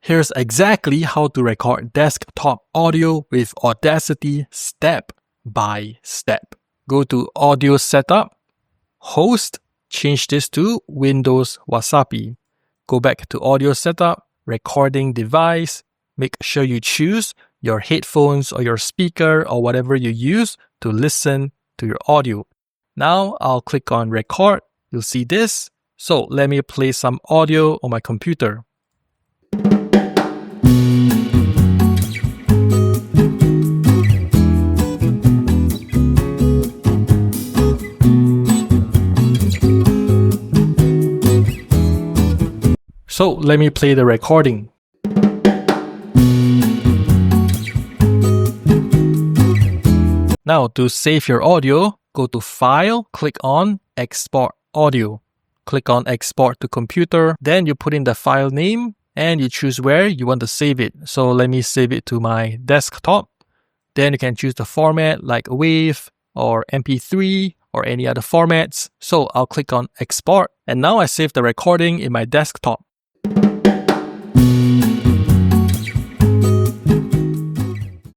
Here's exactly how to record desktop audio with Audacity step by step. Go to Audio Setup, Host, change this to Windows Wasapi. Go back to Audio Setup, Recording Device. Make sure you choose your headphones or your speaker or whatever you use to listen to your audio. Now I'll click on Record. You'll see this. So let me play some audio on my computer. So let me play the recording. Now to save your audio, go to File, click on Export Audio. Click on Export to Computer, then you put in the file name and you choose where you want to save it. So let me save it to my desktop. Then you can choose the format like WAV or MP3 or any other formats. So I'll click on Export and now I save the recording in my desktop.